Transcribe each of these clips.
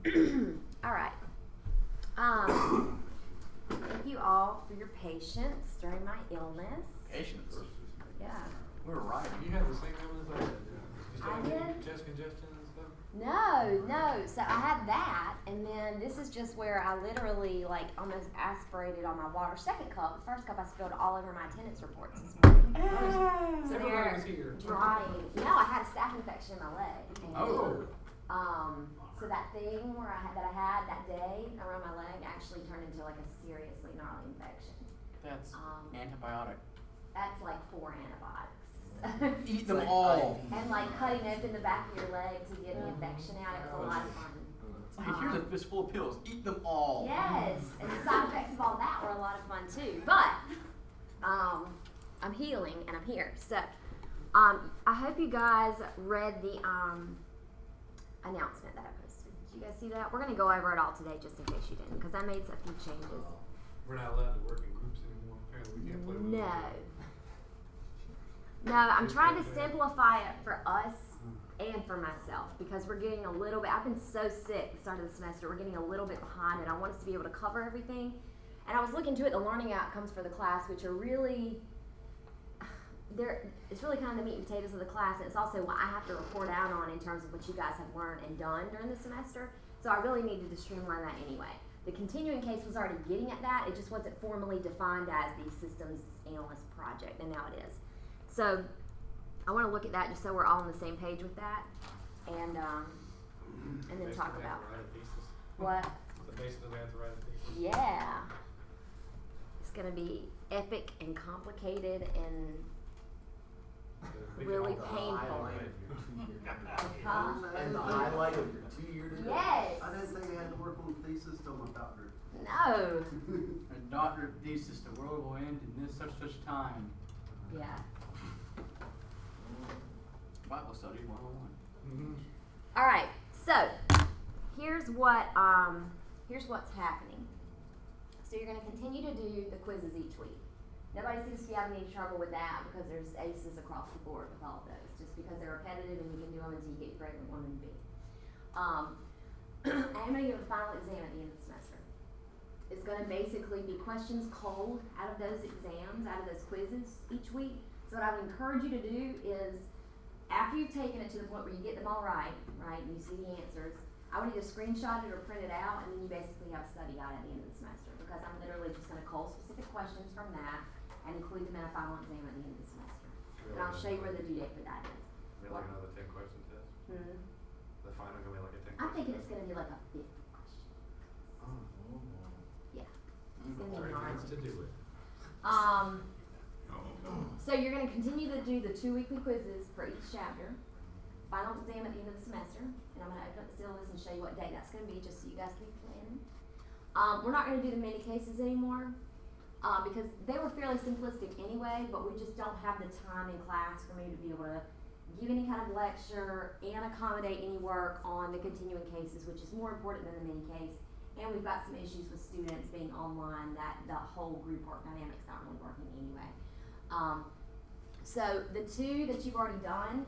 All right. Thank you all for your patience during my illness. Patience. Yeah. We're right. You had the same illness I had. Just I did? chest congestion and stuff. No. So I had that, and then this is just where I literally like almost aspirated on my water. Second cup, the first cup I spilled all over my attendance reports this morning. So Everybody they're was here. drying. No, I had a staph infection in my leg. And, Oh. So that thing where that I had that day around my leg actually turned into like a seriously gnarly infection. That's antibiotic. That's like 4 antibiotics. Eat them all. And like cutting open the back of your leg to get the infection out, it was a lot of fun. It's like, here's a fistful of pills. Eat them all. Yes, and the side effects of all that were a lot of fun too. But I'm healing and I'm here. So I hope you guys read the announcement that I posted. Did you guys see that? We're gonna go over it all today just in case you didn't, because I made a few changes. We're not allowed to work in groups anymore. Apparently, we can't play with No, I'm trying to simplify it for us and for myself because we're getting a little bit, I've been so sick the start of the semester, we're getting a little bit behind and I want us to be able to cover everything. And I was looking to it, the learning outcomes for the class, which are really, it's really kind of the meat and potatoes of the class, and it's also what I have to report out on in terms of what you guys have learned and done during the semester. So I really needed to streamline that anyway. The continuing case was already getting at that, it just wasn't formally defined as the systems analyst project, and now it is. So I want to look at that just so we're all on the same page with that, and then talk about what. So basically, we have to write a thesis. Yeah, it's gonna be epic and complicated and really painful. Huh? And the highlight of your 2-year degree. Yes. I didn't think I had to work on thesis till my doctorate. No. A doctorate thesis, the world will end in this such time. Yeah. Bible study 101. All right. So here's what's happening. So you're going to continue to do the quizzes each week. Nobody seems to be having any trouble with that because there's aces across the board with all of those, just because they're repetitive and you can do them until you get grade 1 and B. I'm going to give a final exam at the end of the semester. It's going to basically be questions cold out of those exams, out of those quizzes each week. So what I would encourage you to do is, after you've taken it to the point where you get them all right, and you see the answers, I would either screenshot it or print it out, and then you basically have a study guide at the end of the semester, because I'm literally just going to cull specific questions from that and include them in a final exam at the end of the semester. And I'll show you where the due date for that is. Really, like another 10 question test? The final gonna be like a 10 question I'm thinking test? it's going to be like a 50 question. Yeah. It's going to be 30 hard. minutes to do it. So you're going to continue to do the 2 weekly quizzes for each chapter. Final exam at the end of the semester, and I'm going to open up the syllabus and show you what day that's going to be, just so you guys can be planning. We're not going to do the mini cases anymore because they were fairly simplistic anyway, but we just don't have the time in class for me to be able to give any kind of lecture and accommodate any work on the continuing cases, which is more important than the mini case. And we've got some issues with students being online that the whole group work dynamic's not really working anyway. So the 2 that you've already done,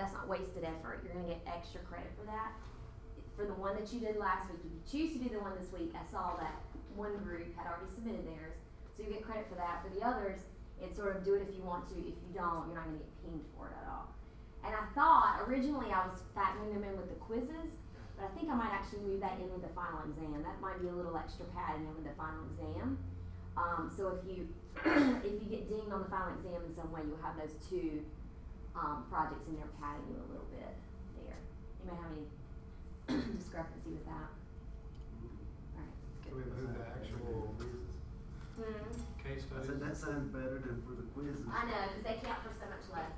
that's not wasted effort. You're gonna get extra credit for that. For the one that you did last week, if you choose to do the one this week, I saw that one group had already submitted theirs, so you get credit for that. For the others, it's sort of do it if you want to. If you don't, you're not gonna get pinged for it at all. And I thought, originally I was factoring them in with the quizzes, but I think I might actually move that in with the final exam. That might be a little extra padding in with the final exam. So if you get dinged on the final exam in some way, you'll have those 2 projects in there padding you a little bit there. You may have any discrepancy with that. Alright, Can we move the actual case I studies? said that sounds better than for the quizzes. I know, because they count for so much less.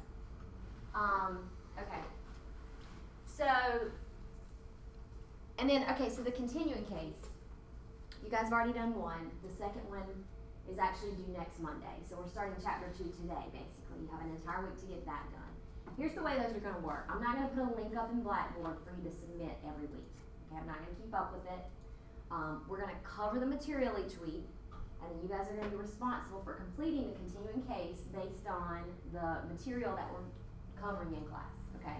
Okay. So, so the continuing case, you guys have already done one. The second one is actually due next Monday. So we're starting chapter 2 today, basically. You have an entire week to get that done. Here's the way those are gonna work. I'm not gonna put a link up in Blackboard for you to submit every week. Okay, I'm not gonna keep up with it. We're gonna cover the material each week, and then you guys are gonna be responsible for completing the continuing case based on the material that we're covering in class, okay?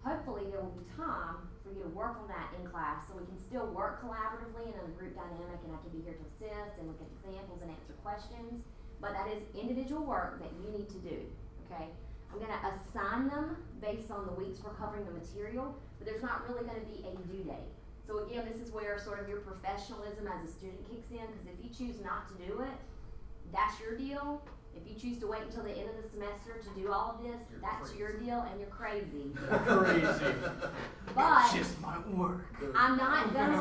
hopefully there will be time for you to work on that in class, so we can still work collaboratively in a group dynamic, and I can be here to assist and look at examples and answer questions. But that is individual work that you need to do, okay? I'm gonna assign them based on the weeks we're covering the material, but there's not really gonna be a due date. So again, this is where sort of your professionalism as a student kicks in, because if you choose not to do it, that's your deal. If you choose to wait until the end of the semester to do all of this, You're that's crazy. your deal, and you're crazy. Crazy. But It's just my work. I'm not gonna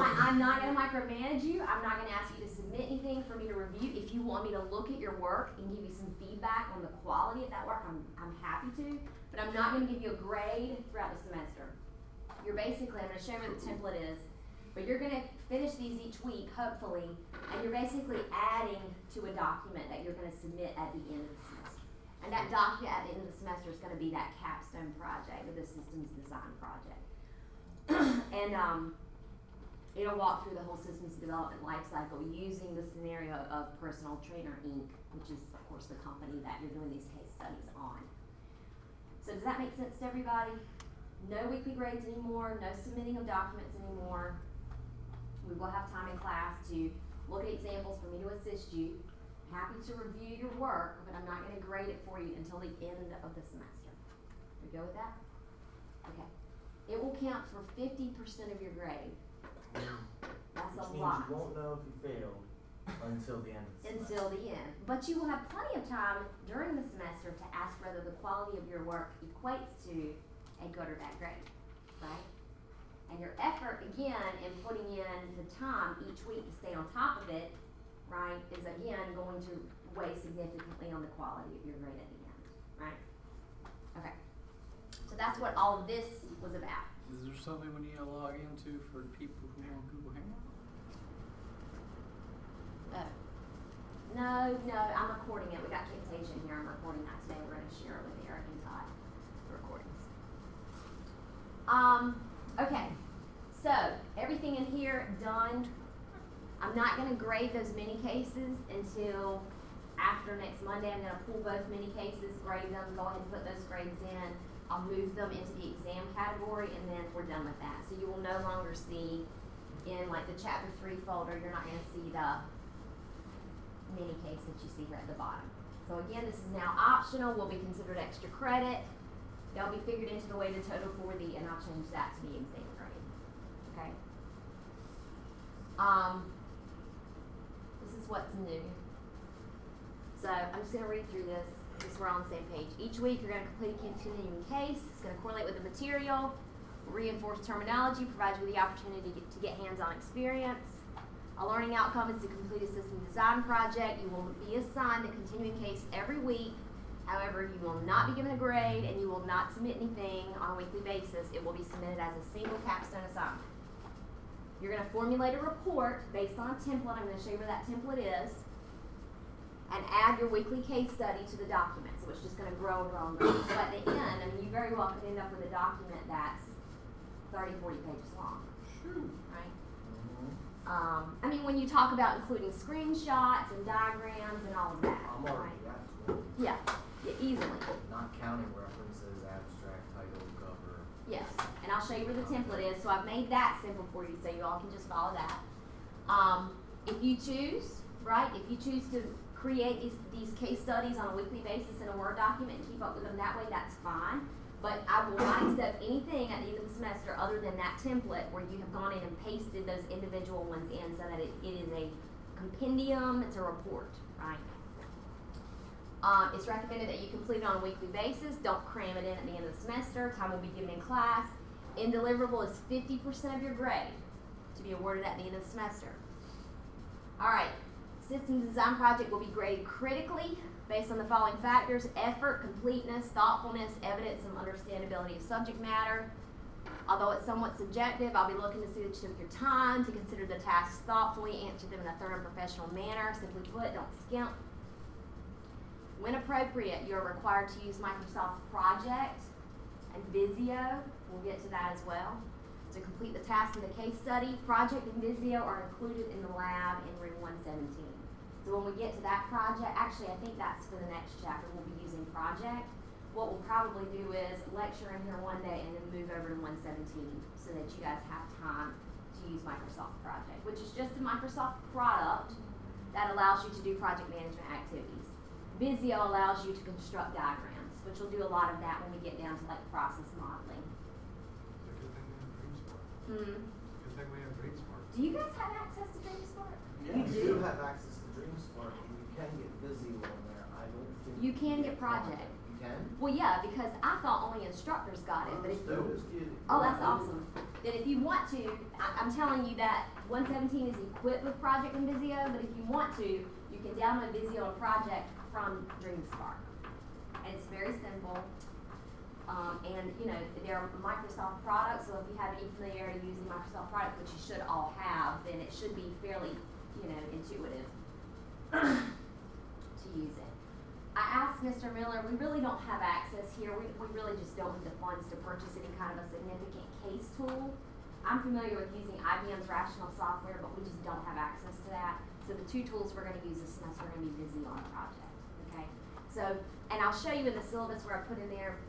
micromanage you. I'm not gonna ask you to submit anything for me to review. If you want me to look at your work and give you some feedback on the quality of that work, I'm happy to. But I'm not gonna give you a grade throughout the semester. You're basically, I'm gonna show you what the template is, but you're gonna finish these each week, hopefully, and you're basically adding to a document that you're gonna submit at the end of the semester. And that document at the end of the semester is gonna be that capstone project, or the systems design project. And it'll walk through the whole systems development life cycle using the scenario of Personal Trainer Inc., which is of course the company that you're doing these case studies on. So does that make sense to everybody? No weekly grades anymore, no submitting of documents anymore. We will have time in class to look at examples for me to assist you. Happy to review your work, but I'm not gonna grade it for you until the end of the semester. We go with that? Okay. It will count for 50% of your grade. That's a Which lot. means you won't know if you failed until the end of the semester. Until the end. But you will have plenty of time during the semester to ask whether the quality of your work equates to a good or bad grade, right? And your effort, again, in putting in the time each week to stay on top of it, right, is again going to weigh significantly on the quality of your grade at the end, right? Okay. So that's what all of this was about. Is there something we need to log into for people who want Google Hangout? No, I'm recording it. We got Camtasia here. I'm recording that today. We're gonna share it with Eric and Todd, the recordings. Okay. So, everything in here done. I'm not gonna grade those mini cases until after next Monday. I'm gonna pull both mini cases, grade them, go ahead and put those grades in. I'll move them into the exam category, and then we're done with that. So you will no longer see in like the chapter 3 folder, you're not gonna see the mini case that you see here at the bottom. So again, this is now optional, will be considered extra credit. They'll be figured into the weighted total for the, and I'll change that to the exam grade, okay? This is what's new. So I'm just gonna read through this, just so we're on the same page. Each week you're gonna complete a continuing case. It's gonna correlate with the material, reinforce terminology, provide you with the opportunity to get hands-on experience. A learning outcome is to complete a system design project. You will be assigned a continuing case every week. However, you will not be given a grade, and you will not submit anything on a weekly basis. It will be submitted as a single capstone assignment. You're gonna formulate a report based on a template. I'm gonna show you where that template is, and add your weekly case study to the document. So it's just gonna grow and grow and grow. So at the end, I mean, you very well could end up with a document that's 30, 40 pages long, right? I mean, when you talk about including screenshots and diagrams and all of that, I'm right? already at 12, Yeah, easily. not counting references, abstract, title, cover. Yes, and I'll show you where the template is. So I've made that simple for you, so you all can just follow that. If you choose, right? If you choose to create these case studies on a weekly basis in a Word document and keep up with them that way, that's fine. But I will not accept anything at the end of the semester other than that template where you have gone in and pasted those individual ones in so that it is a compendium, it's a report, right? It's recommended that you complete it on a weekly basis. Don't cram it in at the end of the semester. Time will be given in class. End deliverable is 50% of your grade to be awarded at the end of the semester. All right, system design project will be graded critically based on the following factors: effort, completeness, thoughtfulness, evidence, and understandability of subject matter. Although it's somewhat subjective, I'll be looking to see that you took your time to consider the tasks thoughtfully, answer them in a thorough and professional manner. Simply put, don't skimp. When appropriate, you're required to use Microsoft Project and Visio. We'll get to that as well. To complete the task in the case study, Project and Visio are included in the lab in room 117. So when we get to that project, actually I think that's for the next chapter, we'll be using Project. what we'll probably do is lecture in here one day and then move over to 117 so that you guys have time to use Microsoft Project, which is just a Microsoft product that allows you to do project management activities. Visio allows you to construct diagrams, which we'll do a lot of that when we get down to like process modeling. It's a good thing we have DreamSmart. Good thing we have DreamSmart. Do you guys have access to DreamSmart? Yeah, You You do do. have access to DreamSmart, and you can get Visio on there. I don't think You can get Project. You can? Well, yeah, because I thought only instructors got it, but if Students get it. oh, that's awesome. Then if you want to, I'm telling you that 117 is equipped with Project and Visio, but if you want to, you can download Visio and Project from DreamSpark. And it's very simple. And you know, they're Microsoft products, so if you have any familiarity using Microsoft products, which you should all have, then it should be fairly, you know, intuitive to use it. I asked Mr. Miller, we really don't have access here. We really just don't have the funds to purchase any kind of a significant case tool. I'm familiar with using IBM's Rational software, but we just don't have access to that. So the two tools we're going to use this semester are going to be Visio and Project. Okay. So, and I'll show you in the syllabus where I put in there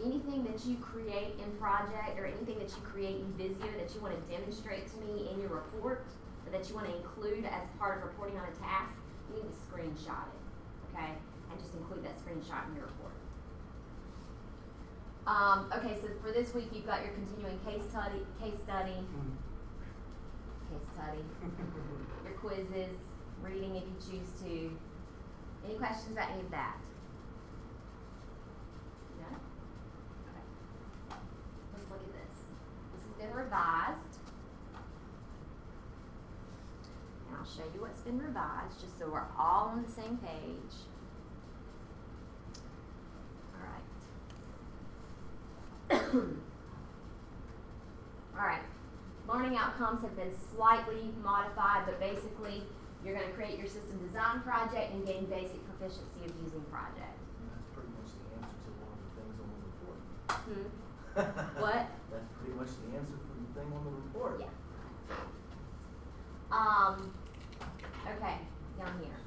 anything that you create in Project or anything that you create in Visio that you want to demonstrate to me in your report or that you want to include as part of reporting on a task, you need to screenshot it. Okay. And just include that screenshot in your report. Okay, so for this week you've got your continuing case study, your quizzes, reading if you choose to. Any questions about any of that? No? Okay. Let's look at this. This has been revised. And I'll show you what's been revised just so we're all on the same page. Alright, learning outcomes have been slightly modified, but basically you're going to create your system design project and gain basic proficiency of using project. And that's pretty much the answer to one of the things on the report. What? That's pretty much the answer for the thing on the report. Yeah. Okay, down here.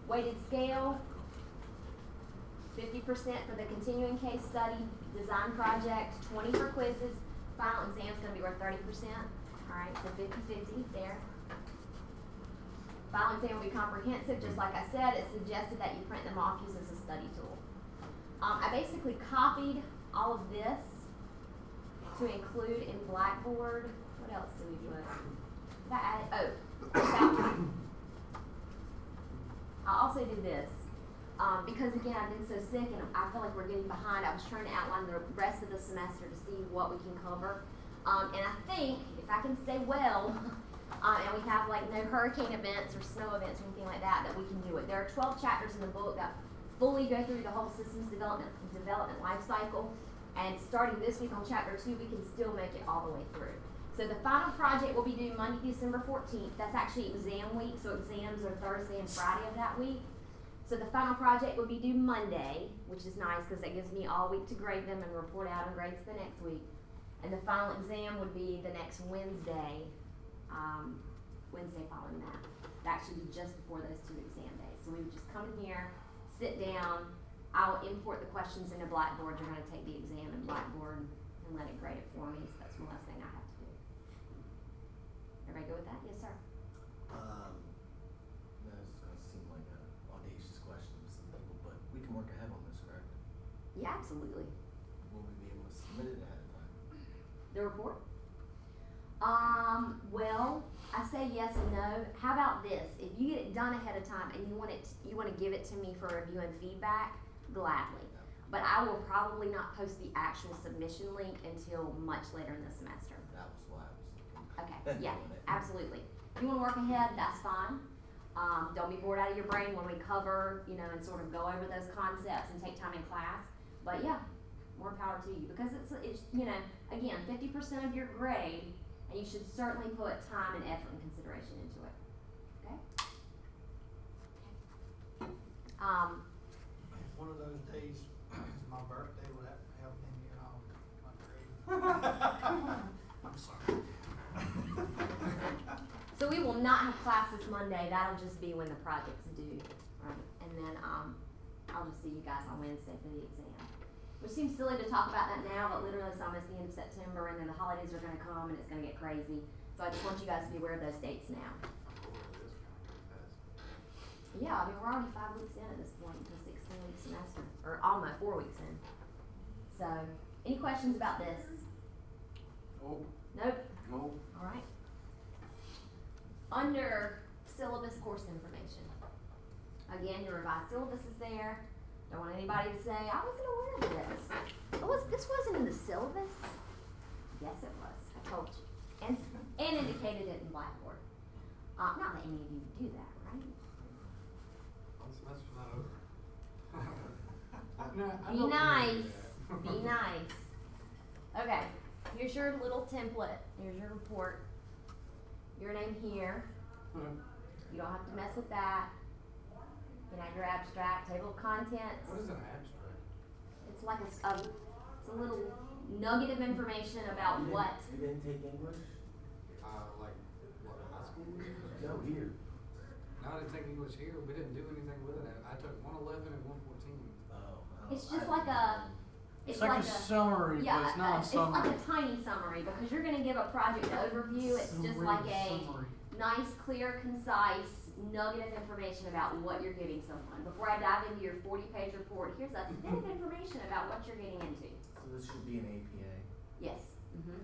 Weighted scale, 50% for the continuing case study, design project, 20 for quizzes. Final exam's going to be worth 30%. Alright, so 50-50 there. Final exam will be comprehensive, just like I said. It's suggested that you print them off using a study tool. I basically copied all of this to include in Blackboard. What else do we put? Did I add, I also did this. Because again, I've been so sick and I feel like we're getting behind. I was trying to outline the rest of the semester to see what we can cover. And I think if I can stay well, and we have like no hurricane events or snow events or anything like that, that we can do it. There are 12 chapters in the book that fully go through the whole systems development life cycle. And starting this week on chapter 2, we can still make it all the way through. So the final project will be due Monday, December 14th. That's actually exam week, so exams are Thursday and Friday of that week. So the final project will be due Monday, which is nice because that gives me all week to grade them and report out on grades the next week. And the final exam would be the next Wednesday, Wednesday following that. That should be just before those 2 exam days. So we would just come in here, sit down. I'll import the questions into Blackboard. You're going to take the exam in Blackboard and let it grade it for me. So that's one less thing I have to do. Everybody go with that? Yes, sir. That seemed like an audacious question to some people, but we can work ahead on this, correct? Yeah, absolutely. Will we be able to submit it ahead of time? The report? Well, I say yes and no. How about this? If you get it done ahead of time and you want to give it to me for review and feedback, gladly. But I will probably not post the actual submission link until much later in the semester. That was why I was thinking. Okay, yeah, absolutely. If you want to work ahead, that's fine. Don't be bored out of your brain when we cover, you know, and sort of go over those concepts and take time in class. But yeah, more power to you because it's you know, again, 50% of your grade, and you should certainly put time and effort and consideration into it. Okay? One of those days is my birthday. Will that help any at all? I'm sorry. So we will not have class this Monday. That'll just be when the project's due, right? And then I'll just see you guys on Wednesday for the exam. Which seems silly to talk about that now, but literally it's almost the end of September, and then the holidays are gonna come, and it's gonna get crazy. So I just want you guys to be aware of those dates now. Yeah, I mean, we're already 5 weeks in at this point to 16-week semester, or almost 4 weeks in. So, any questions about this? Oh, Nope. no. All right. Under syllabus course information. Again, your revised syllabus is there. Don't want anybody to say, I wasn't aware of this. This wasn't in the syllabus? Yes, it was. I told you. And indicated it in Blackboard. Not that any of you would do that, right? One semester's not over. Be nice. Be nice. Okay. Here's your little template. Here's your report. Your name here. You don't have to mess with that. You can have your abstract, table of contents. What is an abstract? It's like it's a little nugget of information about what. You didn't take English? Like, what, high school? No, here. No, I didn't take English here. We didn't do anything with it. I took 111 and 114. Oh. It's just like a. It's like a summary, yeah, but it's not a it's summary. like a tiny summary because you're gonna give a project overview. It's just like a nice, clear, concise nugget of information about what you're giving someone. Before I dive into your 40-page report, here's a bit of information about what you're getting into. So this should be an APA. Yes. Mm-hmm.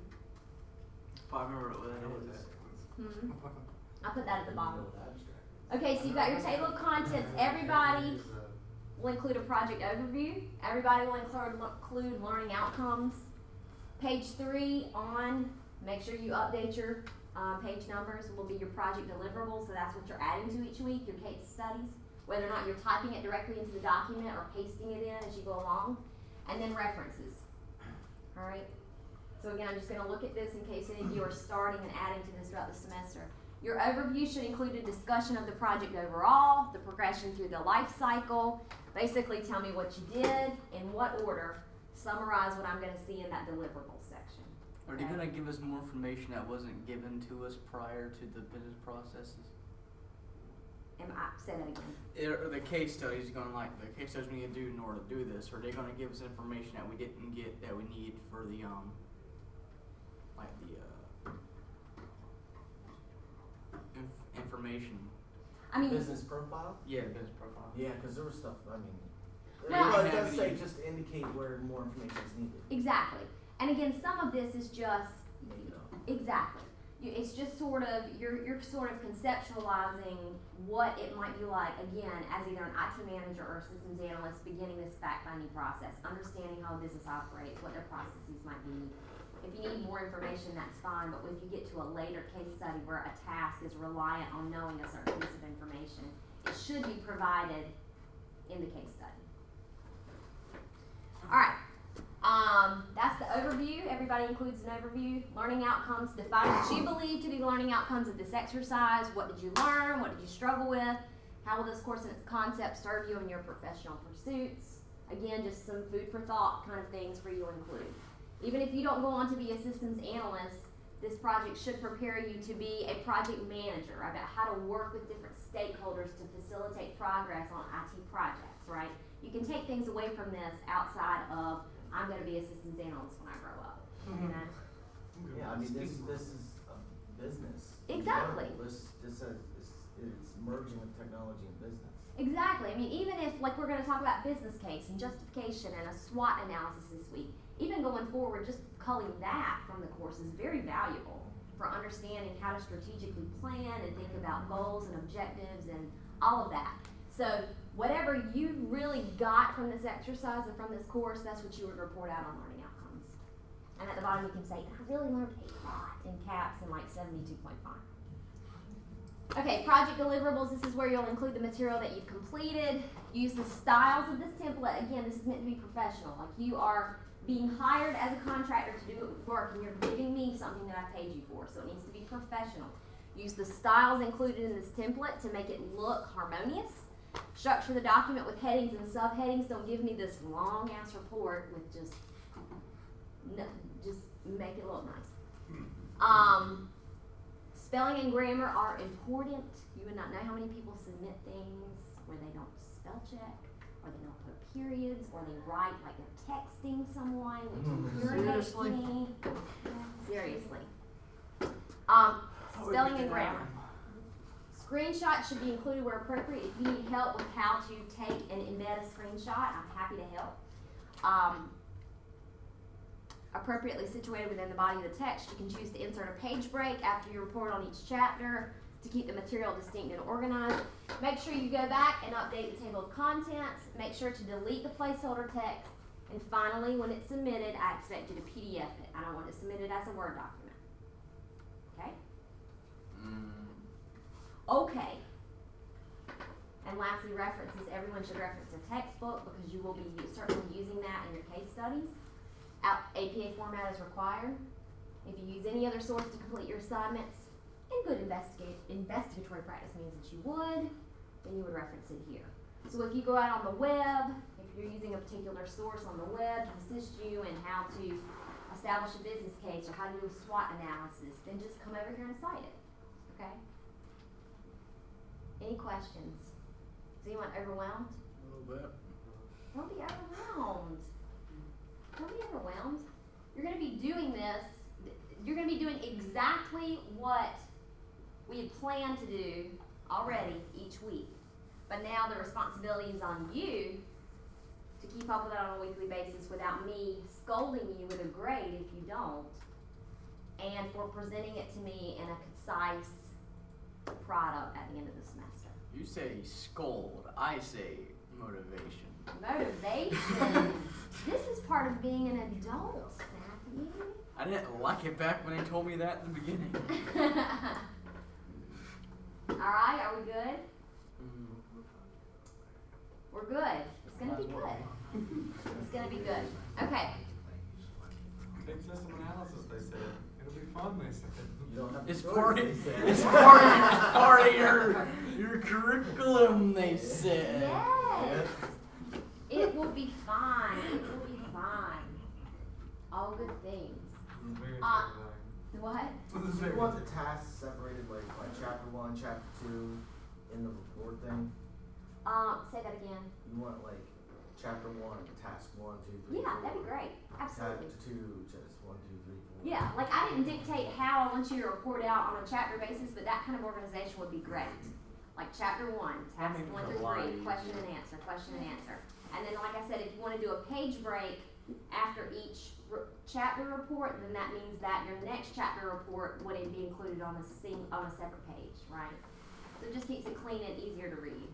If I remember what I know it what is. that is. Mm-hmm. I'll put that at the bottom. With abstract. Okay, so you've got your table of contents. Everybody will include a project overview. Everybody will include learning outcomes. Page 3 on, make sure you update your page numbers, will be your project deliverables, so that's what you're adding to each week, your case studies, whether or not you're typing it directly into the document or pasting it in as you go along, and then references. Alright, so again, I'm just going to look at this in case any of you are starting and adding to this throughout the semester. Your overview should include a discussion of the project overall, the progression through the life cycle, basically tell me what you did, in what order, summarize what I'm going to see in that deliverables section. Are they gonna give us more information that wasn't given to us prior to the business processes? Say that again. Are the case studies the case studies we need to do in order to do this? Or are they gonna give us information that we didn't get that we need for the information? I mean, Business profile? Yeah, business profile. Yeah, because there was stuff, I mean, Well- it does say just to indicate where more information is needed. exactly. And again, some of this is just Make it up. exactly. It's just sort of you're sort of conceptualizing what it might be like again as either an IT manager or a systems analyst beginning this fact-finding process, understanding how a business operates, what their processes might be. If you need more information, that's fine. But if you get to a later case study where a task is reliant on knowing a certain piece of information, it should be provided in the case study. All right. That's the overview. Everybody includes an overview. Learning outcomes. Define what you believe to be the learning outcomes of this exercise. What did you learn? What did you struggle with? How will this course and its concepts serve you in your professional pursuits? Again, just some food for thought kind of things for you to include. Even if you don't go on to be a systems analyst, this project should prepare you to be a project manager about how to work with different stakeholders to facilitate progress on IT projects, right? You can take things away from this outside of, I'm going to be a systems analyst when I grow up. You know? Yeah, I mean, this is a business. Exactly. It's merging with technology and business. Exactly. I mean, even if, like, we're going to talk about business case and justification and a SWOT analysis this week, even going forward, just culling that from the course is very valuable for understanding how to strategically plan and think about goals and objectives and all of that. So whatever you really got from this exercise and from this course, that's what you would report out on learning outcomes. And at the bottom you can say, I really learned a lot in caps and like 72.5. Okay, project deliverables, this is where you'll include the material that you've completed. Use the styles of this template. Again, this is meant to be professional. Like, you are being hired as a contractor to do work and you're giving me something that I paid you for, so it needs to be professional. Use the styles included in this template to make it look harmonious. Structure the document with headings and subheadings. Don't give me this long ass report with just make it look nice. Spelling and grammar are important. You would not know how many people submit things where they don't spell check or they don't put periods, or they write like they're texting someone, which infuriates Seriously? me. Seriously. Spelling and grammar. Screenshots should be included where appropriate. If you need help with how to take and embed a screenshot, I'm happy to help. Appropriately situated within the body of the text, you can choose to insert a page break after you report on each chapter to keep the material distinct and organized. Make sure you go back and update the table of contents. Make sure to delete the placeholder text. And finally, when it's submitted, I expect you to PDF it. I don't want it submitted as a Word document. Okay? Okay. And lastly, references. Everyone should reference a textbook because you will be certainly using that in your case studies. APA format is required. If you use any other source to complete your assignments, in good investigatory practice means that you would, then you would reference it here. So if you go out on the web, if you're using a particular source on the web to assist you in how to establish a business case or how to do a SWOT analysis, then just come over here and cite it. Okay? Any questions? Is anyone overwhelmed? A little bit. Don't be overwhelmed. Don't be overwhelmed. You're going to be doing this. You're going to be doing exactly what we had planned to do already each week. But now the responsibility is on you to keep up with it on a weekly basis without me scolding you with a grade if you don't, and for presenting it to me in a concise product at the end of the semester. You say scold, I say motivation. Motivation. This is part of being an adult, Matthew. I didn't like it back when they told me that in the beginning. Alright, are we good? We're good. It's gonna be good. It's gonna be good. Okay. Big system analysis, they said. It'll be fun, they said. You don't have to It's do part it, of, they said. it's part of your curriculum, they said. Yes. It will be fine. It will be fine. All good things. This is very Uh, terrifying. What? This is Do you very want the tasks separated like by chapter 1, chapter 2 in the report thing? Say that again. You want like chapter 1, task 1, 2, 3, Yeah, 4. that'd be great. Absolutely. Chapter 2, just 1, 2, 3, 4. Yeah, like I didn't dictate how I want you to report out on a chapter basis, but that kind of organization would be great. Like chapter 1, task makes 1 it a through lot 3, question and answer. And then like I said, if you want to do a page break after each chapter report, then that means that your next chapter report wouldn't be included on a separate page, right? So it just keeps it clean and easier to read.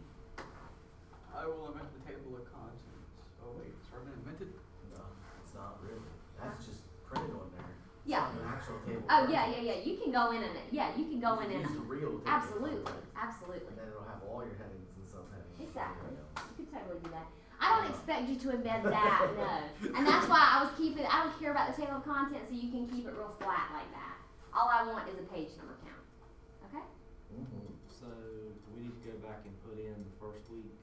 I will invent the table of contents. Oh wait, it's already been invented? No, it's not really. That's just printed on there. It's Yeah. not an actual table. Oh of yeah. contents. You can go in and you can go in You and can use the real table of absolutely, contents. absolutely. And then it'll have all your headings and subheadings. and Exactly. everything else. You could totally do that. I don't expect you to embed that, no. And that's why I don't care about the table of contents, so you can keep it real flat like that. All I want is a page number count. Okay? Mhm. So, do we need to go back and put in the first week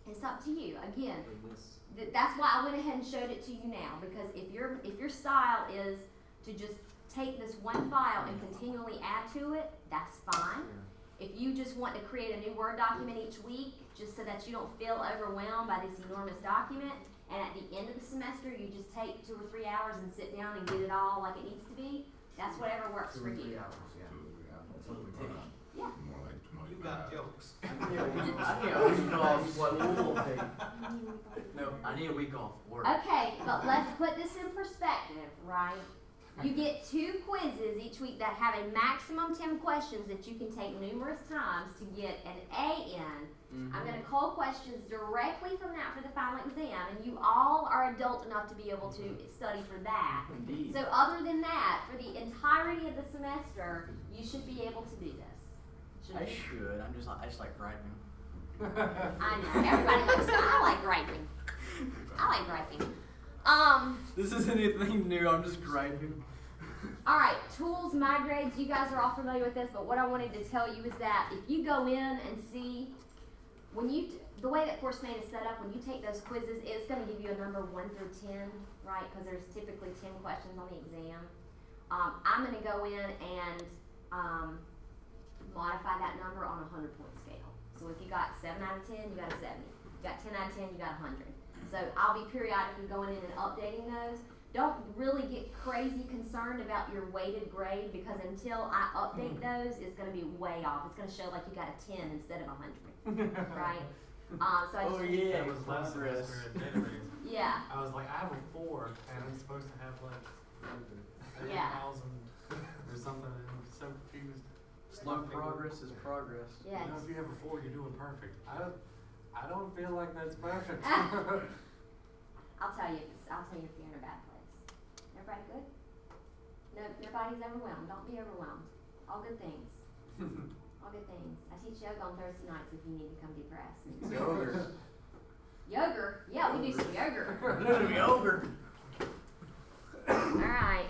It's up to you. Again, in this? that's why I went ahead and showed it to you now, because if your style is to just take this one file and continually add to it, that's fine. If you just want to create a new Word document each week, just so that you don't feel overwhelmed by this enormous document, and at the end of the semester you just take 2 or 3 hours and sit down and get it all like it needs to be, that's whatever works 2 for or 3 you. hours, yeah. That's what we take. Yeah. You got jokes. I need a week off What school. we'll take. No, I need a week off work. Okay, but let's put this in perspective, right? You get 2 quizzes each week that have a maximum 10 questions that you can take numerous times to get an A in. I'm going to call questions directly from that for the final exam, and you all are adult enough to be able to study for that. Indeed. So other than that, for the entirety of the semester, you should be able to do this. Should I be. should. I just like griping. I know. Everybody likes I like griping. I like griping. This isn't anything new. I'm just griping. All right, tools, my grades. You guys are all familiar with this, but what I wanted to tell you is that if you go in and see the way that CourseMate is set up, when you take those quizzes, it's going to give you a number 1 through 10, right? Because there's typically 10 questions on the exam. I'm going to go in and modify that number on a 100-point scale. So if you got 7 out of 10, you got a 70. You got 10 out of 10, you got 100. So I'll be periodically going in and updating those. Don't really get crazy concerned about your weighted grade, because until I update those, it's going to be way off. It's going to show like you got a 10 instead of 100, right? So I just yeah, That was last progress. semester at database. yeah. I was like, I have a 4, and I'm supposed to have like Yeah. 8,000 or something, and I'm so confused. Slow progress is progress. Yes. You know, if you have a 4, you're doing perfect. I don't feel like that's perfect. I'll tell you if you're in a bad place. Everybody good? No, nobody's overwhelmed. Don't be overwhelmed. All good things. All good things. I teach yoga on Thursday nights if you need to come depressed. Yogurt. Yogurt? Yeah, we do some yogurt. Yogurt. Alright.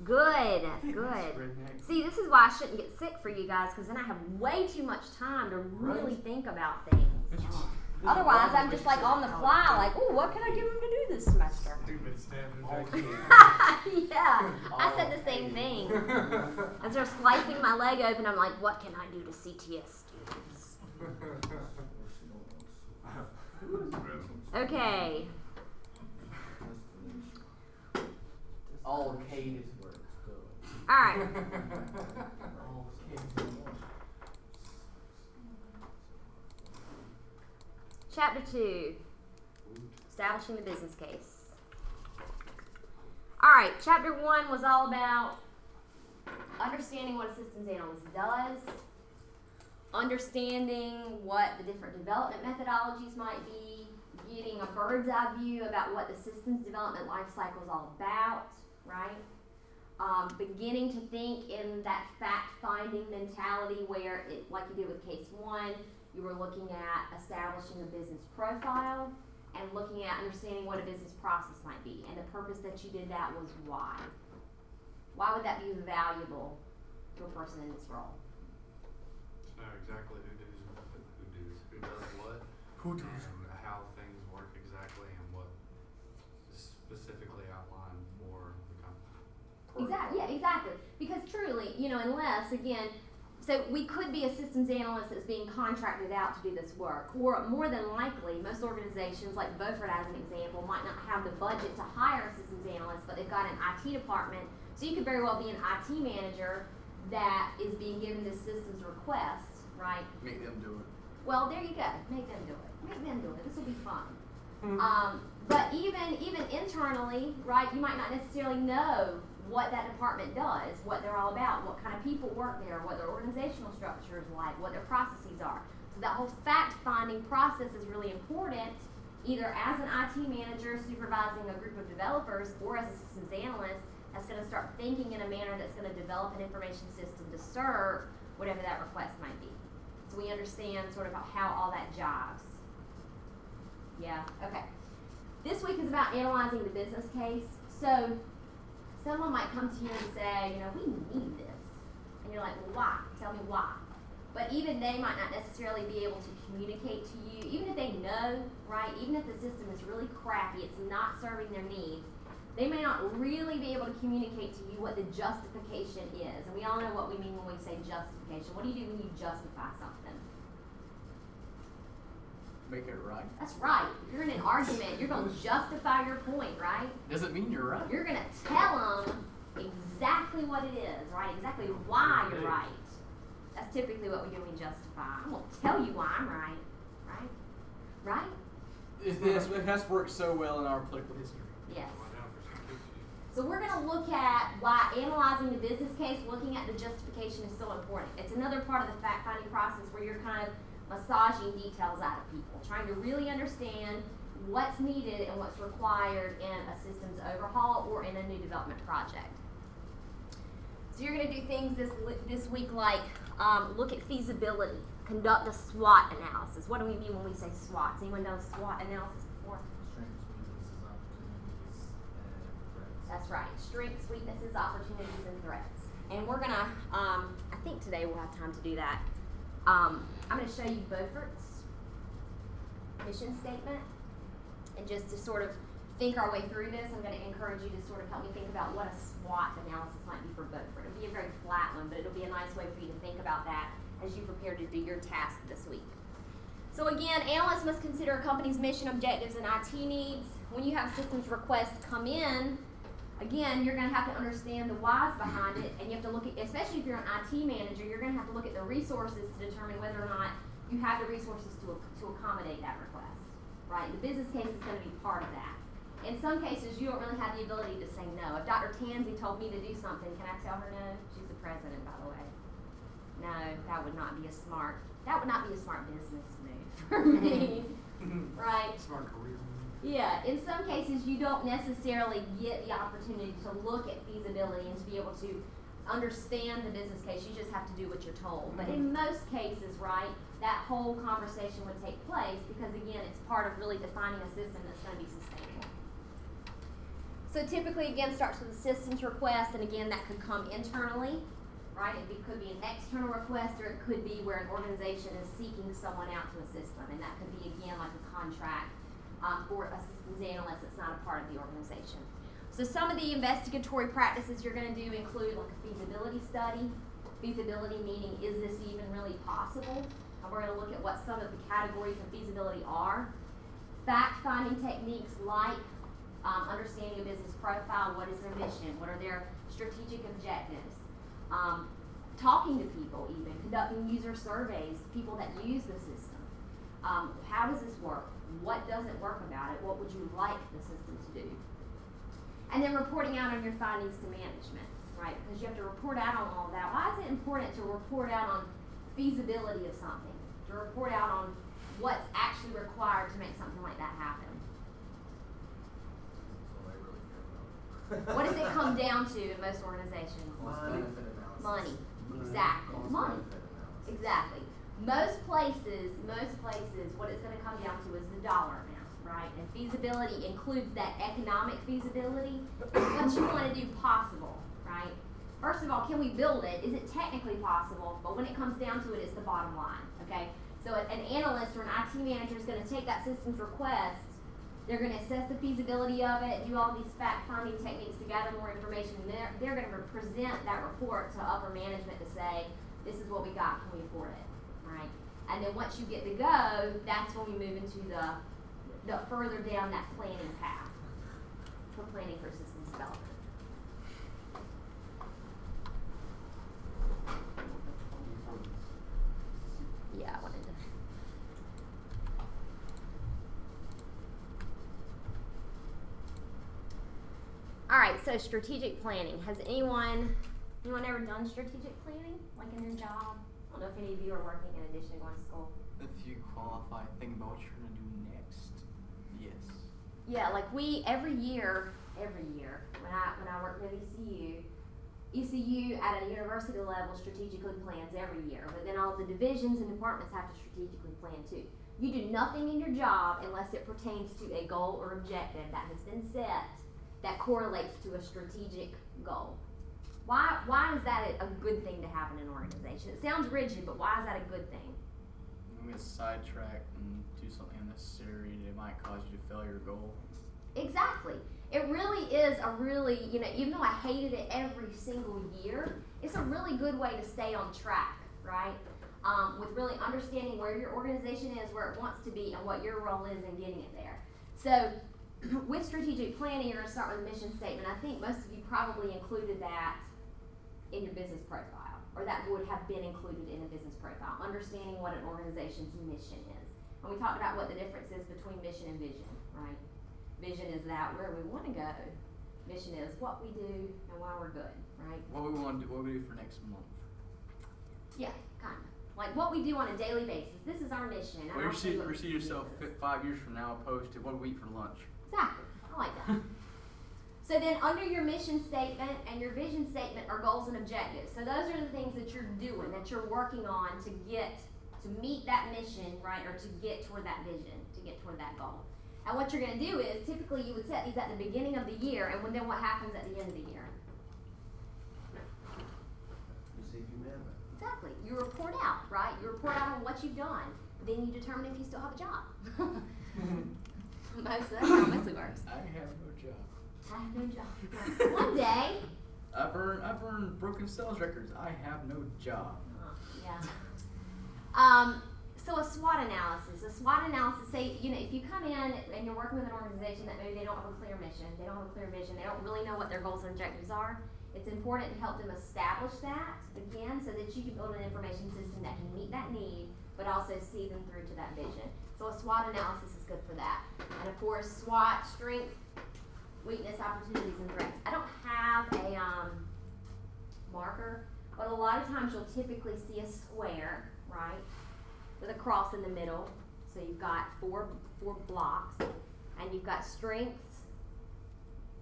Good, good. Redneck. See, this is why I shouldn't get sick for you guys, because then I have way too much time to really think about things. Otherwise, I'm just like on the fly, like, ooh, what can I get them to do this semester? Stupid standards. Yeah, I said the same thing. As they're slicing my leg open, I'm like, what can I do to CTS students? Okay. All Kate. Alright. All Kate. Chapter 2. Establishing the business case. Alright, chapter 1 was all about understanding what a systems analyst does, understanding what the different development methodologies might be, getting a bird's eye view about what the systems development life cycle is all about, right? Beginning to think in that fact-finding mentality where, like you did with case 1, you were looking at establishing a business profile and looking at understanding what a business process might be. And the purpose that you did that was why. Why would that be valuable to a person in this role? Know exactly who does what, Who does? and how things work exactly, and what is specifically outlined for the company. Exactly. Yeah, exactly. Because truly, unless, again, so we could be a systems analyst that's being contracted out to do this work, or more than likely, most organizations, like Beaufort as an example, might not have the budget to hire a systems analyst, but they've got an IT department. So you could very well be an IT manager that is being given this systems request, right? Make them do it. Well, there you go. Make them do it. Make them do it. This will be fun. But even internally, right, you might not necessarily know what that department does, what they're all about, what kind of people work there, what their organizational structure is like, what their processes are. So that whole fact-finding process is really important, either as an IT manager supervising a group of developers or as a systems analyst that's going to start thinking in a manner that's going to develop an information system to serve whatever that request might be. So we understand sort of how all that jives. Yeah, okay. This week is about analyzing the business case. So someone might come to you and say, we need this. And you're like, well, why? Tell me why. But even they might not necessarily be able to communicate to you, even if they know, right, even if the system is really crappy, it's not serving their needs, they may not really be able to communicate to you what the justification is. And we all know what we mean when we say justification. What do you do when you justify something? Make it right. That's right. If you're in an argument, you're going to justify your point, right? Doesn't mean you're right. You're going to tell them exactly what it is, right? Exactly why you're right. That's typically what we do when we justify. I'm going to tell you why I'm right, right? Right? That's worked so well in our political history. Yes. Find out for some issues. So we're going to look at why analyzing the business case, looking at the justification is so important. It's another part of the fact-finding process where you're kind of massaging details out of people, trying to really understand what's needed and what's required in a systems overhaul or in a new development project. So you're going to do things this week like look at feasibility, conduct a SWOT analysis. What do we mean when we say SWOT? Has anyone done a SWOT analysis before? Strengths, weaknesses, opportunities, and threats. That's right. Strengths, weaknesses, opportunities, and threats. And we're going to, I think today we'll have time to do that. I'm going to show you Beaufort's mission statement, and just to sort of think our way through this, I'm going to encourage you to sort of help me think about what a SWOT analysis might be for Beaufort. It'll be a very flat one, but it'll be a nice way for you to think about that as you prepare to do your task this week. So again, analysts must consider a company's mission, objectives, and IT needs. When you have systems requests come in, again, you're going to have to understand the whys behind it, and you have to look at, especially if you're an IT manager, you're going to have to look at the resources to determine whether or not you have the resources to accommodate that request, right? The business case is going to be part of that. In some cases, you don't really have the ability to say no. If Dr. Tansey told me to do something, can I tell her no? She's the president, by the way. No, that would not be a smart business move for me, right? Smart career. Yeah, in some cases you don't necessarily get the opportunity to look at feasibility and to be able to understand the business case. You just have to do what you're told. But in most cases, right, that whole conversation would take place because, again, it's part of really defining a system that's going to be sustainable. So typically, again, starts with a systems request, and again, that could come internally, right? It could be an external request, or it could be where an organization is seeking someone out to a system, and that could be, again, like a contract for a systems analyst that's not a part of the organization. So some of the investigatory practices you're going to do include like a feasibility study. Feasibility meaning, is this even really possible? And we're going to look at what some of the categories of feasibility are. Fact-finding techniques like understanding a business profile, what is their mission, what are their strategic objectives, talking to people even, conducting user surveys, people that use the system. How does this work? What doesn't work about it? What would you like the system to do? And then reporting out on your findings to management, right? Because you have to report out on all of that. Why is it important to report out on feasibility of something? To report out on what's actually required to make something like that happen? That's all I really care about. What does it come down to in most organizations? Cost benefit analysis. Money. Exactly. Cost Money. benefit analysis. Exactly. Most places, what it's going to come down to is the dollar amount, right? And feasibility includes that economic feasibility. What you want to do possible, right? First of all, can we build it? Is it technically possible? But when it comes down to it, it's the bottom line, okay? So an analyst or an IT manager is going to take that system's request. They're going to assess the feasibility of it, do all these fact-finding techniques to gather more information, and they're going to present that report to upper management to say, this is what we got, can we afford it, right? And then once you get the go, that's when we move into the further down that planning path for planning for systems development. Yeah, I wanted to. All right, so strategic planning. Has anyone ever done strategic planning, like in your job? I don't know if any of you are working in addition to going to school. If you qualify, think about what you're gonna do next. Yes. Yeah, like every year, when I worked with ECU at a university level strategically plans every year, but then all the divisions and departments have to strategically plan too. You do nothing in your job unless it pertains to a goal or objective that has been set that correlates to a strategic goal. Why is that a good thing to have in an organization? It sounds rigid, but why is that a good thing? You're gonna get sidetracked and do something unnecessary that might cause you to fail your goal. Exactly. It really is even though I hated it every single year, it's a really good way to stay on track, right? With really understanding where your organization is, where it wants to be, and what your role is in getting it there. So, with strategic planning, you're going to start with a mission statement. I think most of you probably included that in your business profile, or that would have been included in a business profile, understanding what an organization's mission is. And we talked about what the difference is between mission and vision, right? Vision is that where we want to go. Mission is what we do and why we're good, right? What we want to do, what we do for next month. Yeah, kind of. Like what we do on a daily basis. This is our mission. Where you see yourself 5 years from now opposed to what we eat for lunch. Exactly. I like that. So then under your mission statement and your vision statement are goals and objectives. So those are the things that you're doing, that you're working on to meet that mission, right, or to get toward that vision, to get toward that goal. And what you're going to do is, typically you would set these at the beginning of the year, and then what happens at the end of the year? You see if you met it. Exactly. You report out, right? You report out on what you've done. Then you determine if you still have a job. That's how it mostly works. I have no job. I have no job. One day. I've earned broken sales records. I have no job. Yeah. So a SWOT analysis. Say, if you come in and you're working with an organization that maybe they don't have a clear mission, they don't have a clear vision, they don't really know what their goals and objectives are, it's important to help them establish that again so that you can build an information system that can meet that need, but also see them through to that vision. So a SWOT analysis is good for that. And of course, SWOT, strength, weakness, opportunities, and threats. I don't have a marker, but a lot of times you'll typically see a square, right, with a cross in the middle. So you've got four blocks, and you've got strengths,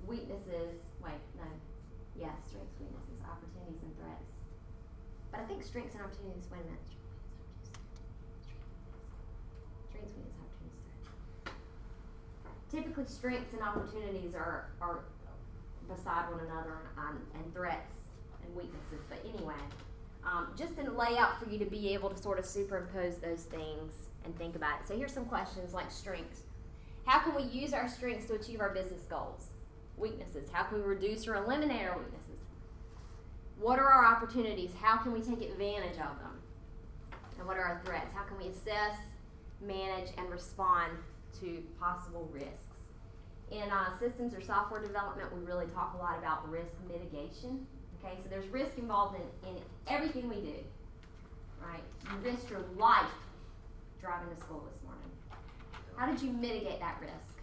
weaknesses, strengths, weaknesses, opportunities, and threats. But I think strengths and opportunities, wait a minute. Strengths, weaknesses, opportunities, threats. Typically strengths and opportunities are beside one another, and threats and weaknesses. But anyway, just a layout for you to be able to sort of superimpose those things and think about it. So here's some questions like strengths. How can we use our strengths to achieve our business goals? Weaknesses. How can we reduce or eliminate our weaknesses? What are our opportunities? How can we take advantage of them? And what are our threats? How can we assess, manage, and respond to possible risks? In systems or software development, we really talk a lot about risk mitigation. Okay, so there's risk involved in everything we do, right? You risked your life driving to school this morning. How did you mitigate that risk?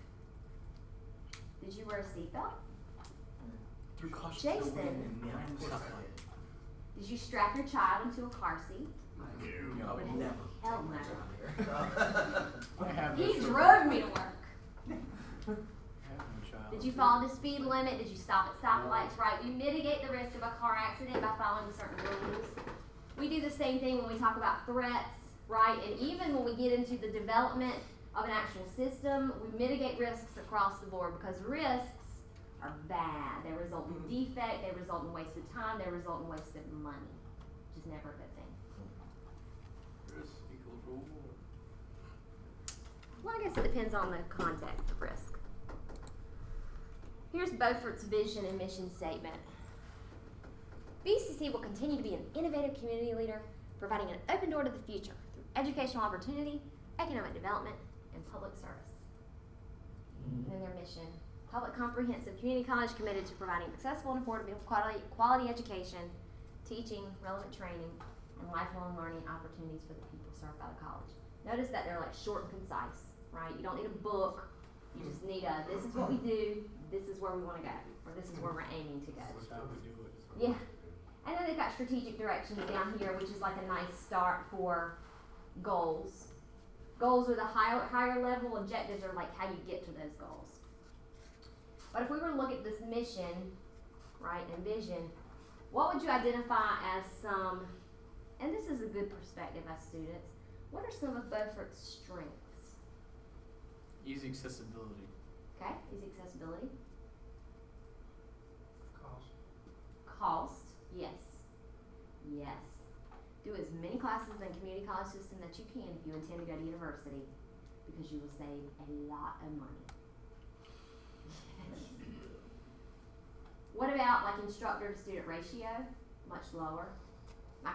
Did you wear a seatbelt? Through cautious Jason. and Yeah, random of course stuff I like did. Did you strap your child into a car seat? I would never Hell take my no. job here. I have He no drove me to work. I have no child. Did you follow the speed limit? Did you stop at stoplights? Right. We mitigate the risk of a car accident by following certain rules. We do the same thing when we talk about threats, right? And even when we get into the development of an actual system, we mitigate risks across the board because risks are bad. They result in defect, they result in wasted time, they result in wasted money, which is never a good thing. Risk equals reward. Well, I guess it depends on the context of risk. Here's Beaufort's vision and mission statement. BCC will continue to be an innovative community leader, providing an open door to the future through educational opportunity, economic development, and public service. And then their mission. Public Comprehensive Community College committed to providing accessible and affordable quality education, teaching, relevant training, and lifelong learning opportunities for the people served by the college. Notice that they're like short and concise, right? You don't need a book. You just need this is what we do, this is where we want to go, or this is where we're aiming to go. That's how we do it. Yeah. And then they've got strategic directions down here, which is like a nice start for goals. Goals are the higher level, objectives are like how you get to those goals. But if we were to look at this mission, right, and vision, what would you identify as some, and this is a good perspective as students, what are some of Beaufort's strengths? Easy accessibility. Okay, is accessibility. Cost. Cost, yes. Yes. Do as many classes in the community college system that you can if you intend to go to university, because you will save a lot of money. What about like instructor to student ratio? Much lower. My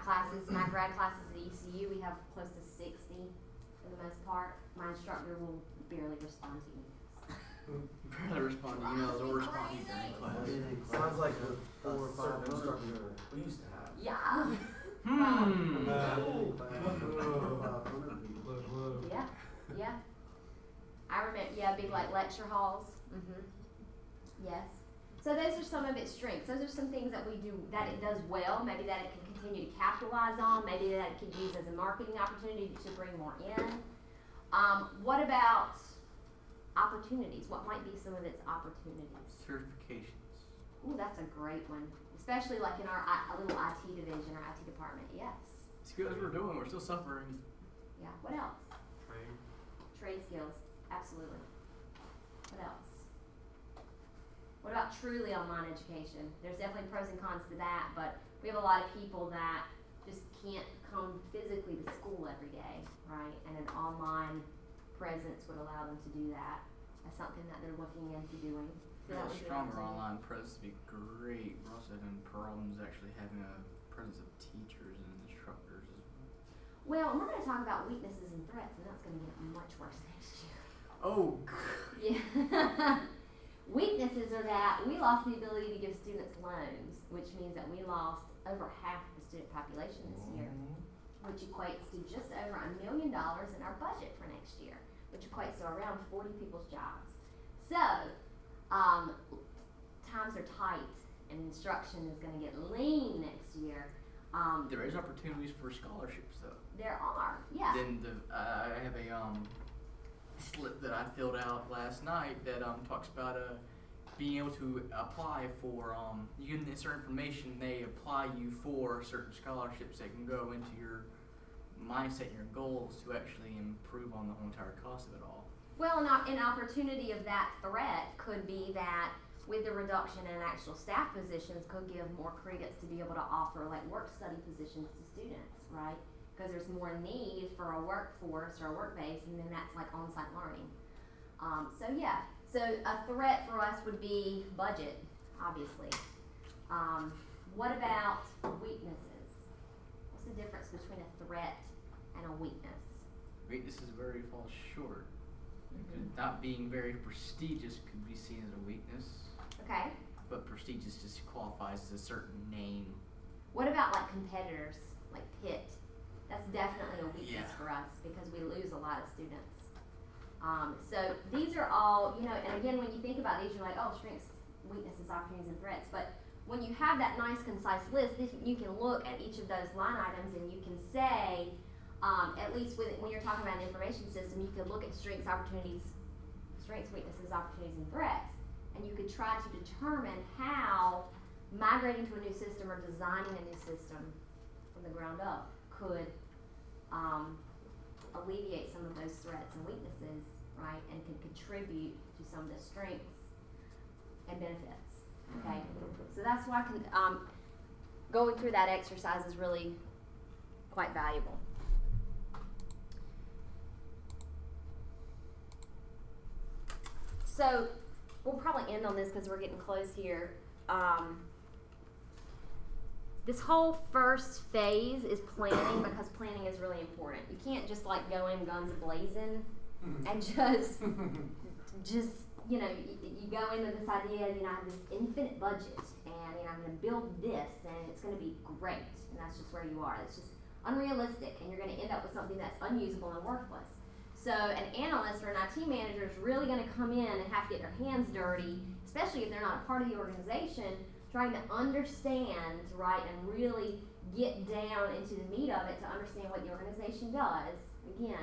grad classes at ECU, we have close to 60 for the most part. My instructor will barely respond to emails. Barely respond to emails or respond to any class. Sounds like a 4 or 5 certain instructor. instructor we used to have. Yeah. Yeah, yeah. I remember, big like lecture halls. Yes. So those are some of its strengths. Those are some things that we do, that it does well, maybe that it can continue to capitalize on, maybe that it could use as a marketing opportunity to bring more in. What about opportunities? What might be some of its opportunities? Certifications. Ooh, that's a great one. Especially like in our little IT division or IT department. Yes. See what we're doing, we're still suffering. Yeah. What else? Trade. Trade skills. Absolutely. What else? What about truly online education? There's definitely pros and cons to that, but we have a lot of people that just can't come physically to school every day, right? And an online presence would allow them to do that. That's something that they're looking into doing. So that A would be stronger opportunity. online presence would be great. We're also having problems actually having a presence of teachers and instructors as well. Well, we're gonna talk about weaknesses and threats, and that's gonna get much worse next year. Oh, Yeah. Weaknesses are that we lost the ability to give students loans, which means that we lost over half the student population this year, which equates to just over $1 million in our budget for next year, which equates to around 40 people's jobs. So, times are tight, and instruction is going to get lean next year. there is opportunities for scholarships though. There are, yeah. Then I have a slip that I filled out last night that talks about being able to apply for you can insert information, they apply you for certain scholarships that can go into your mindset and your goals to actually improve on the whole entire cost of it all. Well, an opportunity of that threat could be that with the reduction in actual staff positions could give more credits to be able to offer like work study positions to students, right? Because there's more need for a workforce or a work base, and then that's like on-site learning. So yeah, so a threat for us would be budget, obviously. What about weaknesses? What's the difference between a threat and a weakness? Weakness is very fall short. Mhm. Not being very prestigious could be seen as a weakness, Okay. but prestigious just qualifies as a certain name. What about like competitors, like Pitt? That's definitely a weakness Yeah. for us because we lose a lot of students. So these are all, you know, and again, when you think about these, you're like, oh, strengths, weaknesses, opportunities, and threats. But when you have that nice, concise list, you can look at each of those line items and you can say, at least when you're talking about an information system, you could look at strengths, weaknesses, opportunities, and threats. And you could try to determine how migrating to a new system or designing a new system from the ground up could alleviate some of those threats and weaknesses, right, and can contribute to some of the strengths and benefits. Okay, so that's why going through that exercise is really quite valuable. So we'll probably end on this because we're getting close here. This whole first phase is planning because planning is really important. You can't just like go in guns blazing and just you know, you go into this idea, you know, I have this infinite budget and you know, I'm going to build this and it's going to be great, and that's just where you are. It's just unrealistic, and you're going to end up with something that's unusable and worthless. So an analyst or an IT manager is really going to come in and have to get their hands dirty, especially if they're not a part of the organization, trying to understand, right, and really get down into the meat of it to understand what the organization does, again,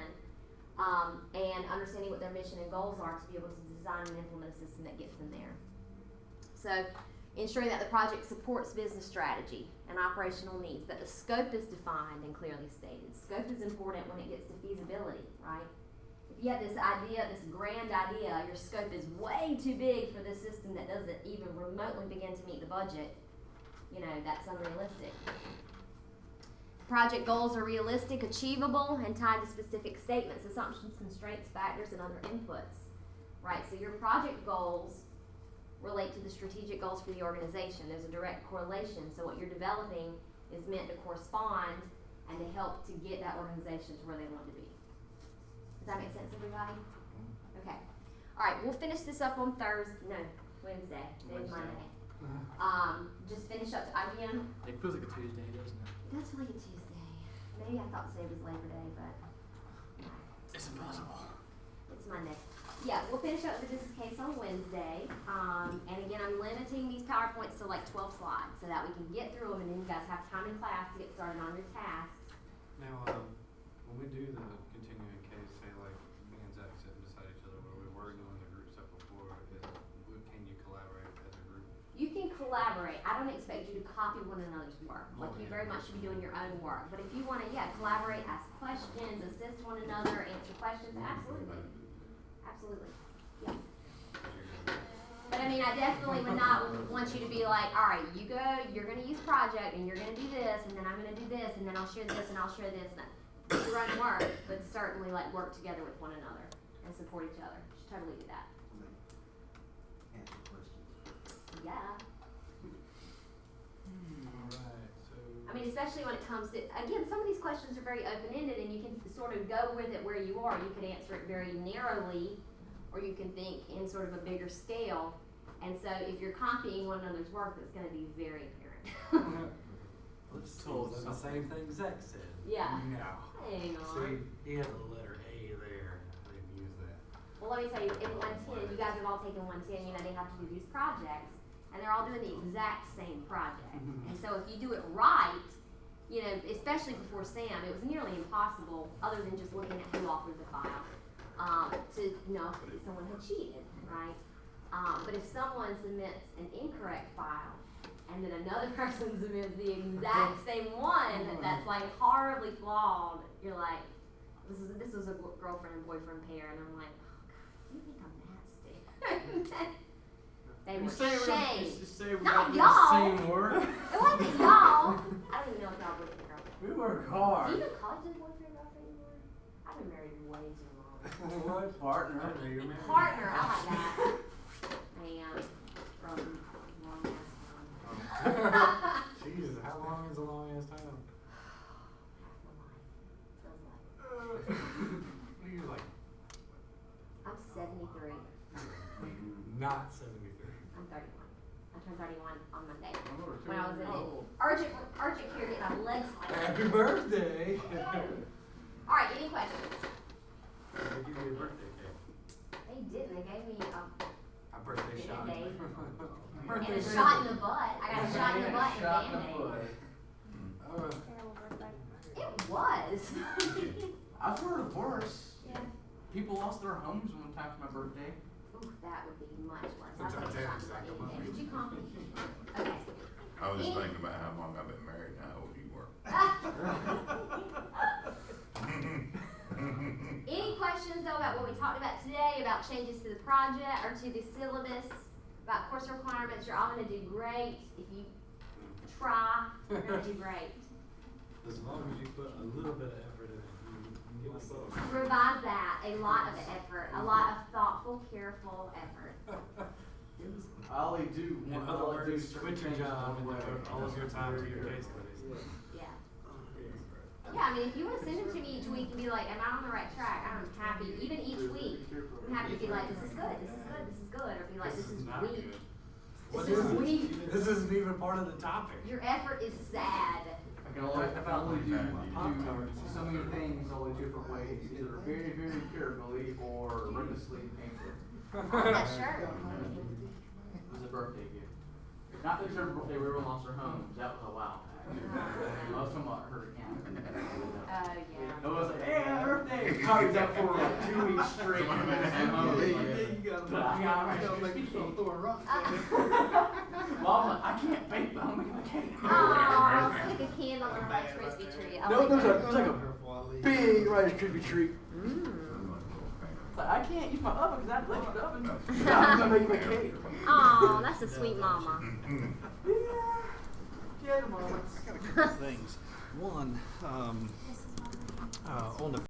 and understanding what their mission and goals are to be able to design and implement a system that gets them there. So ensuring that the project supports business strategy and operational needs, that the scope is defined and clearly stated. Scope is important when it gets to feasibility, right? If you have this idea, this grand idea, your scope is way too big for this system that doesn't even remotely begin to meet the budget, you know, that's unrealistic. Project goals are realistic, achievable, and tied to specific statements, assumptions, constraints, factors, and other inputs, right? So your project goals relate to the strategic goals for the organization. There's a direct correlation. So what you're developing is meant to correspond and to help to get that organization to where they want to be. Does that make sense, everybody? Okay. All right, we'll finish this up on Wednesday. Today's Monday. Just finish up to IBM. It feels like a Tuesday, doesn't it? It does feel like a Tuesday. Maybe I thought today was Labor Day, but It's impossible. it's Monday. Yeah, we'll finish up the business case on Wednesday. And again, I'm limiting these PowerPoints to like 12 slides so that we can get through them and then you guys have time in class to get started on your tasks. Now, when we do the continuing case, say like me and Zach sitting beside each other where we were doing the group stuff before, can you collaborate as a group? You can collaborate. I don't expect you to copy one another's work. Like you very much should be doing your own work. But if you want to, collaborate, ask questions, assist one another, answer questions, absolutely. Absolutely. Yeah. But I mean, I definitely would not want you to be like, all right, you go, you're going to use project, and you're going to do this, and then I'm going to do this, and then I'll share this, and I'll share this. And do your own work, but certainly like work together with one another and support each other. You should totally do that. Answer questions. Yeah. Alright, so I mean, especially when it comes to, again, some of these questions are very open-ended and you can sort of go with it where you are. You could answer it very narrowly, or you can think in sort of a bigger scale. And so if you're copying one another's work, that's gonna be very apparent. Let's told the same thing Zach said. Yeah. No. Hang on. See, he had the letter A there. I didn't use that. Well, let me tell you, in 110, you guys have all taken 110, you know, they have to do these projects, and they're all doing the exact same project. And so if you do it right, you know, especially before Sam, it was nearly impossible, other than just looking at who authored the file, to know if someone had cheated, right? But if someone submits an incorrect file, and then another person submits the exact same one that's like horribly flawed, you're like, this was a girlfriend and boyfriend pair, and I'm like, oh, God, you think I'm nasty? They were shamed. Just say we Not got the y'all. same work. It wasn't y'all. I don't even know if y'all boyfriend girlfriend. We work Do hard. you even call each other boyfriend girlfriend anymore? I've been married way too long. What partner? I know you're married. Partner, I like that. Man, from long ass time. Jesus, how long is a long ass time? Half my life. Feels like. You're like I'm 73. not 73. I'm 31. I turned 31 on Monday. Oh, When I was in oh. urgent care getting my legs sliced. Happy birthday! Alright, any questions? They give you a birthday cake. They didn't. They gave me A birthday shot. Band-Aid. Birthday and a cake. shot in the butt. I got a shot in the butt and a Shot in the Band-Aid. foot. It was. I've heard of worse. Yeah. People lost their homes one time for my birthday. Ooh, that would be much worse. That's I'll take a shot in the exactly butt what any day. I Did you call me? Okay. I was just Any- thinking about how long I've been married and how old you were. Any questions though about what we talked about today, about changes to the project or to the syllabus, about course requirements? You're all gonna do great. If you try, you're gonna do great. As long as you put a little bit of effort in it, you will go. Revise that. A lot of effort. A lot of thoughtful, careful effort. I only do In one. I other only do words, certain quit your things job and one way. devote all of your time to your case studies. Yeah. Yeah, I mean, if you want to send them to me each week and be like, am I on the right track? I'm happy. Even each week, I'm happy to be like, this is good, this is good, this is good. Or be like, this is not weak. good. This What is is weak. it? This isn't even part of the topic. Your effort is sad. I can only do so many things only different ways, either very, very carefully or horrendously painfully. Oh, that shirt. It was a birthday gift. Not the birthday we were lost our homes. That was a while back. I was talking about her account. Oh, yeah. It was like, hey, happy birthday! Parties up for like 2 weeks straight. Someone And mentioned home. it. You gotta make yourself throw a rock. Mom, like, I can't bake, but I'm making a cake. Oh, stick a candle in a Rice Krispie treat. Oh, No, my there's God. there's like a big Rice Krispie treat. Mm. Like, I can't use my oven because I have an electric oven. I'm gonna make a cake. Aw, that's a sweet mama. Yeah, mama. I got a couple of things. One, on the